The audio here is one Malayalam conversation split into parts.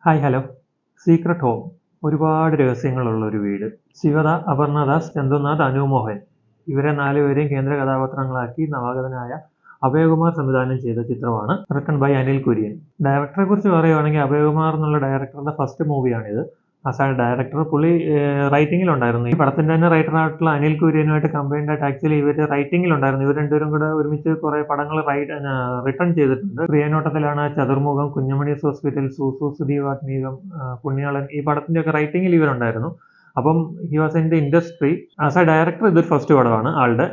Hi hello. സീക്രട്ട് ഹോം ഒരുപാട് രഹസ്യങ്ങളുള്ള ഒരു വീട്. ശിവദ, അപർണദാസ്, ചന്തുനാഥ്, അനു മോഹൻ ഇവരെ നാലുപേരെയും കേന്ദ്ര കഥാപാത്രങ്ങളാക്കി നവാഗതനായ അഭയകുമാർ സംവിധാനം ചെയ്ത ചിത്രമാണ് റിട്ടൺ ബൈ അനിൽ കുര്യൻ. ഡയറക്ടറെ കുറിച്ച് പറയുവാണെങ്കിൽ അഭയകുമാർ എന്നുള്ള ഡയറക്ടറുടെ ഫസ്റ്റ് മൂവിയാണിത്. ആസ് ആ ഡയറക്ടർ പുള്ളി റൈറ്റിംഗിലുണ്ടായിരുന്നു. ഈ പടത്തിന്റെ തന്നെ റൈറ്ററായിട്ടുള്ള അനിൽ കുര്യനുമായിട്ട് കമ്പൈൻഡ് ആയിട്ട് ആക്ച്വലി ഇവർ റൈറ്റിംഗിലുണ്ടായിരുന്നു. ഇവർ രണ്ടുപേരും കൂടെ ഒരുമിച്ച് കുറെ പടങ്ങൾ റിട്ടേൺ ചെയ്തിട്ടുണ്ട്. പ്രിയനോട്ടത്തിലാണ്, ചതുർമുഖം, കുഞ്ഞമണീസ് ഹോസ്പിറ്റൽ, സൂസു, സുദീവാത്മീകം, പുണ്യാളൻ, ഈ പടത്തിന്റെ ഒക്കെ റൈറ്റിംഗിൽ ഇവരുണ്ടായിരുന്നു. അപ്പം he was in the industry. As A director ഇതൊരു ഫസ്റ്റ് പടമാണ് ആളുടെ,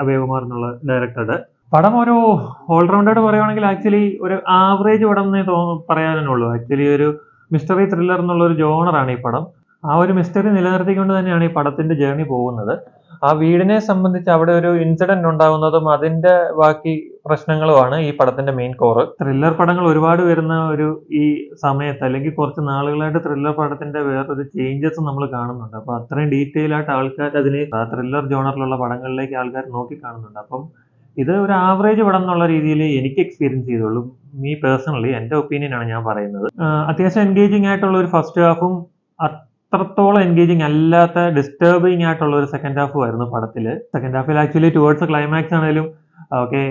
അഭയകുമാർ എന്നുള്ള ഡയറക്ടറുടെ. പടം ഒരു ഓൾറൗണ്ടഡ് പറയുവാണെങ്കിൽ ആക്ച്വലി ഒരു ആവറേജ് പടം എന്നേ പറയാനുള്ളൂ. ആക്ച്വലി ഒരു മിസ്റ്ററി ത്രില്ലർ എന്നുള്ള ഒരു ജോണറാണ് ഈ പടം. ആ ഒരു മിസ്റ്ററി നിലനിർത്തിക്കൊണ്ട് തന്നെയാണ് ഈ പടത്തിന്റെ ജേർണി പോകുന്നത്. ആ വീടിനെ സംബന്ധിച്ച് അവിടെ ഒരു ഇൻസിഡന്റ് ഉണ്ടാകുന്നതും അതിന്റെ ബാക്കി പ്രശ്നങ്ങളുമാണ് ഈ പടത്തിന്റെ മെയിൻ കോറ്. ത്രില്ലർ പടങ്ങൾ ഒരുപാട് വരുന്ന ഒരു ഈ സമയത്ത്, അല്ലെങ്കിൽ കുറച്ച് നാളുകളായിട്ട് ത്രില്ലർ പടത്തിന്റെ വേറൊരു ചേഞ്ചസ് നമ്മൾ കാണുന്നുണ്ട്. അപ്പൊ അത്രയും ഡീറ്റെയിൽ ആയിട്ട് ആൾക്കാർ അതിന് ത്രില്ലർ ജോണറിലുള്ള പടങ്ങളിലേക്ക് ആൾക്കാർ നോക്കി കാണുന്നുണ്ട്. അപ്പം ഇത് ഒരു ആവറേജ് പടം എന്നുള്ള രീതിയിൽ എനിക്ക് എക്സ്പീരിയൻസ് ചെയ്തോളൂ. മീ പേഴ്സണലി എൻ്റെ ഒപ്പീനിയൻ ആണ് ഞാൻ പറയുന്നത്. അത്യാവശ്യം എൻഗേജിങ് ആയിട്ടുള്ള ഒരു ഫസ്റ്റ് ഹാഫും അത്രത്തോളം എൻഗേജിങ് അല്ലാത്ത ഡിസ്റ്റർബിങ് ആയിട്ടുള്ള ഒരു സെക്കൻഡ് ഹാഫും ആയിരുന്നു പടത്തിൽ. സെക്കൻഡ് ഹാഫിൽ ആക്ച്വലി ടുവേർഡ്സ് ക്ലൈമാക്സ് ആണെങ്കിലും ഓക്കെ,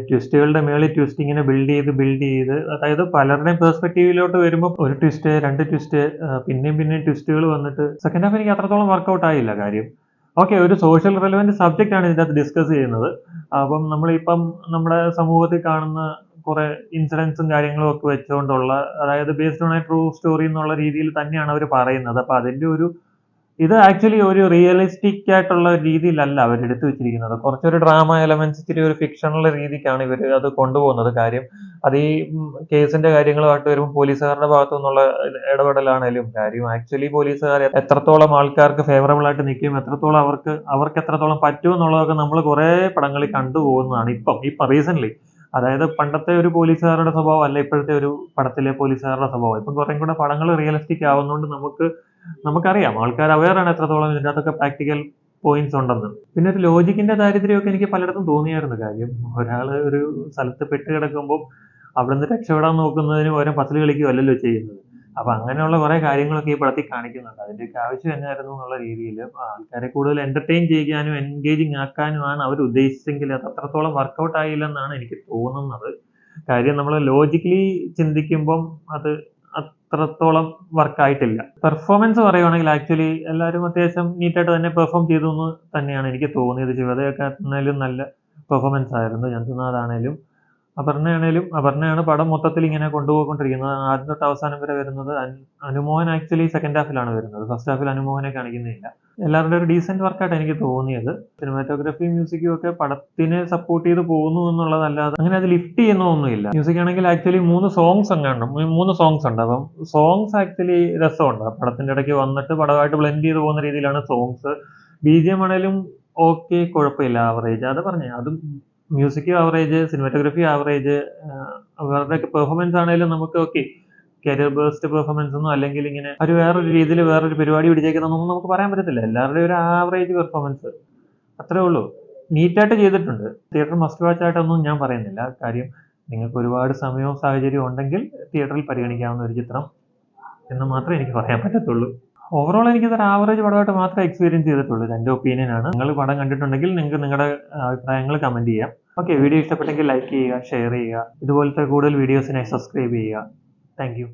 ട്വിസ്റ്റുകളുടെ മേളിൽ ട്വിസ്റ്റ് ഇങ്ങനെ ബിൽഡ് ചെയ്ത് അതായത് പലരുടെയും പെർസ്പെക്റ്റീവിലോട്ട് വരുമ്പോൾ ഒരു ട്വിസ്റ്റ്, രണ്ട് ട്വിസ്റ്റ്, പിന്നെയും ട്വിസ്റ്റുകൾ വന്നിട്ട് സെക്കൻഡ് ഹാഫ് എനിക്ക് അത്രത്തോളം വർക്കൗട്ട് ആയില്ല. കാര്യം ഓക്കെ, ഒരു സോഷ്യൽ റെലവൻറ്റ് സബ്ജക്റ്റ് ആണ് ഇതിനകത്ത് ഡിസ്കസ് ചെയ്യുന്നത്. അപ്പം നമ്മളിപ്പം നമ്മുടെ സമൂഹത്തിൽ കാണുന്ന കുറെ ഇൻസിഡൻസും കാര്യങ്ങളും ഒക്കെ വെച്ചുകൊണ്ടുള്ള, അതായത് based on A true story എന്നുള്ള രീതിയിൽ തന്നെയാണ് അവർ പറയുന്നത്. അപ്പൊ അതിന്റെ ഒരു ഇത് ആക്ച്വലി ഒരു റിയലിസ്റ്റിക് ആയിട്ടുള്ള രീതിയിലല്ല അവർ എടുത്തു വെച്ചിരിക്കുന്നത്. കുറച്ചൊരു ഡ്രാമ എലമെന്റ്സ്, ഇച്ചിരി ഒരു ഫിക്ഷണൽ രീതിക്കാണ് ഇവർ അത് കൊണ്ടുപോകുന്നത്. കാര്യം അത് ഈ കേസിന്റെ കാര്യങ്ങളുമായിട്ട് വരുമ്പോൾ പോലീസുകാരുടെ ഭാഗത്തു നിന്നുള്ള ഇടപെടലാണേലും, കാര്യം ആക്ച്വലി പോലീസുകാർ എത്രത്തോളം ആൾക്കാർക്ക് ഫേവറബിൾ ആയിട്ട് നിൽക്കും, എത്രത്തോളം അവർക്ക് എത്രത്തോളം പറ്റും എന്നുള്ളതൊക്കെ നമ്മൾ കുറെ പടങ്ങളിൽ കണ്ടുപോകുന്നതാണ് ഇപ്പം റീസെന്റ്. അതായത് പണ്ടത്തെ ഒരു പോലീസുകാരുടെ സ്വഭാവം അല്ല ഇപ്പോഴത്തെ ഒരു പടത്തിലെ പോലീസുകാരുടെ സ്വഭാവം. ഇപ്പം കുറേ കൂടെ പടങ്ങൾ റിയലിസ്റ്റിക് ആവുന്നതുകൊണ്ട് നമുക്കറിയാം, ആൾക്കാർ അവെയറാണ് എത്രത്തോളം ഇതിൻ്റെ അകത്തൊക്കെ പ്രാക്ടിക്കൽ പോയിന്റ്സ് ഉണ്ടെന്ന്. പിന്നെ ഒരു ലോജിക്കിന്റെ ദാരിദ്ര്യമൊക്കെ എനിക്ക് പലയിടത്തും തോന്നിയായിരുന്നു. കാര്യം ഒരാൾ ഒരു സ്ഥലത്ത് പെട്ട് കിടക്കുമ്പോൾ അവിടെ നിന്ന് രക്ഷപ്പെടാൻ നോക്കുന്നതിന് പകരം പസിൽ കളിക്കുകയല്ലല്ലോ ചെയ്യുന്നത്. അപ്പൊ അങ്ങനെയുള്ള കുറെ കാര്യങ്ങളൊക്കെ ഈ പടത്തിൽ കാണിക്കുന്നുണ്ട്. അതിന്റെയൊക്കെ ആവശ്യം എന്നായിരുന്നു എന്നുള്ള രീതിയിൽ ആൾക്കാരെ കൂടുതൽ എന്റർടൈൻ ചെയ്യാനും എൻഗേജിങ് ആക്കാനുമാണ് അവർ ഉദ്ദേശിച്ചെങ്കിൽ അത് അത്രത്തോളം വർക്കൗട്ട് ആയില്ലെന്നാണ് എനിക്ക് തോന്നുന്നത്. കാര്യം നമ്മൾ ലോജിക്കലി ചിന്തിക്കുമ്പം അത് അത്രത്തോളം വർക്കായിട്ടില്ല. പെർഫോമൻസ് പറയുവാണെങ്കിൽ ആക്ച്വലി എല്ലാവരും അത്യാവശ്യം നീറ്റായിട്ട് തന്നെ പെർഫോം ചെയ്തു എന്ന് തന്നെയാണ് എനിക്ക് തോന്നിയത്. ശിവതയൊക്കെ ആണെങ്കിലും നല്ല പെർഫോമൻസ് ആയിരുന്നു. ചന്തുനാഥ് ആണേലും അപർണയാണ് പടം മൊത്തത്തിൽ ഇങ്ങനെ കൊണ്ടുപോയിക്കൊണ്ടിരിക്കുന്നത്. ആദ്യം തൊട്ട് അവസാനം വരെ വരുന്നത് അനുമോഹൻ ആക്ച്വലി സെക്കൻഡ് ഹാഫിലാണ് വരുന്നത്. ഫസ്റ്റ് ഹാഫിൽ അനുമോഹനെ കാണിക്കുന്നില്ല. എല്ലാവരുടെ ഒരു ഡീസന്റ് വർക്കായിട്ട് എനിക്ക് തോന്നിയത്. സിനിമാറ്റോഗ്രഫിയും മ്യൂസിക്കും ഒക്കെ പടത്തിനെ സപ്പോർട്ട് ചെയ്ത് പോകുന്നു എന്നുള്ളതല്ലാതെ അങ്ങനെ അത് ലിഫ്റ്റ് ചെയ്യുന്നൊന്നുമില്ല. മ്യൂസിക് ആണെങ്കിൽ ആക്ച്വലി 3 സോങ്സ് ഉണ്ട്. അപ്പം സോങ്സ് ആക്ച്വലി രസമുണ്ട്. പടത്തിന്റെ ഇടയ്ക്ക് വന്നിട്ട് പടമായിട്ട് ബ്ലെൻഡ് ചെയ്ത് പോകുന്ന രീതിയിലാണ് സോങ്സ്. BGM ആണേലും ഓക്കെ, കുഴപ്പമില്ല, ആവറേജ്. അത് പറഞ്ഞേ, അതും മ്യൂസിക് ആവറേജ്, സിനിമാറ്റോഗ്രഫി ആവറേജ്, അവരുടെ പെർഫോമൻസ് ആണെങ്കിലും നമുക്ക് ഓക്കെ, കരിയർ ബേസ്ഡ് പെർഫോമൻസ് ഒന്നും അല്ലെങ്കിൽ ഇങ്ങനെ ഒരു വേറൊരു രീതിയിൽ വേറൊരു പരിപാടി പിടിച്ചേക്കുന്നൊന്നും നമുക്ക് പറയാൻ പറ്റത്തില്ല. എല്ലാവരുടെയും ഒരു ആവറേജ് പെർഫോമൻസ് അത്രേ ഉള്ളൂ. നീറ്റായിട്ട് ചെയ്തിട്ടുണ്ട്. തിയേറ്റർ മസ്റ്റ് വാച്ച് ആയിട്ടൊന്നും ഞാൻ പറയുന്നില്ല. കാര്യം നിങ്ങൾക്ക് ഒരുപാട് സമയവും സാഹചര്യവും ഉണ്ടെങ്കിൽ തിയേറ്ററിൽ പരിഗണിക്കാവുന്ന ഒരു ചിത്രം എന്ന് മാത്രമേ എനിക്ക് പറയാൻ പറ്റത്തുള്ളൂ. ഓവറോൾ എനിക്കിതൊരു ആവറേജ് പടമായിട്ട് മാത്രമേ എക്സ്പീരിയൻസ് ചെയ്തിട്ടുള്ളൂ. ഇത് എൻ്റെ ഒപ്പീനിയൻ ആണ്. നിങ്ങൾ പടം കണ്ടിട്ടുണ്ടെങ്കിൽ നിങ്ങൾക്ക് നിങ്ങളുടെ അഭിപ്രായങ്ങൾ കമന്റ് ചെയ്യാം. ഓക്കെ, വീഡിയോ ഇഷ്ടപ്പെട്ടെങ്കിൽ ലൈക്ക് ചെയ്യുക, ഷെയർ ചെയ്യുക. ഇതുപോലത്തെ കൂടുതൽ വീഡിയോസിനായി സബ്സ്ക്രൈബ് ചെയ്യുക. Thank you.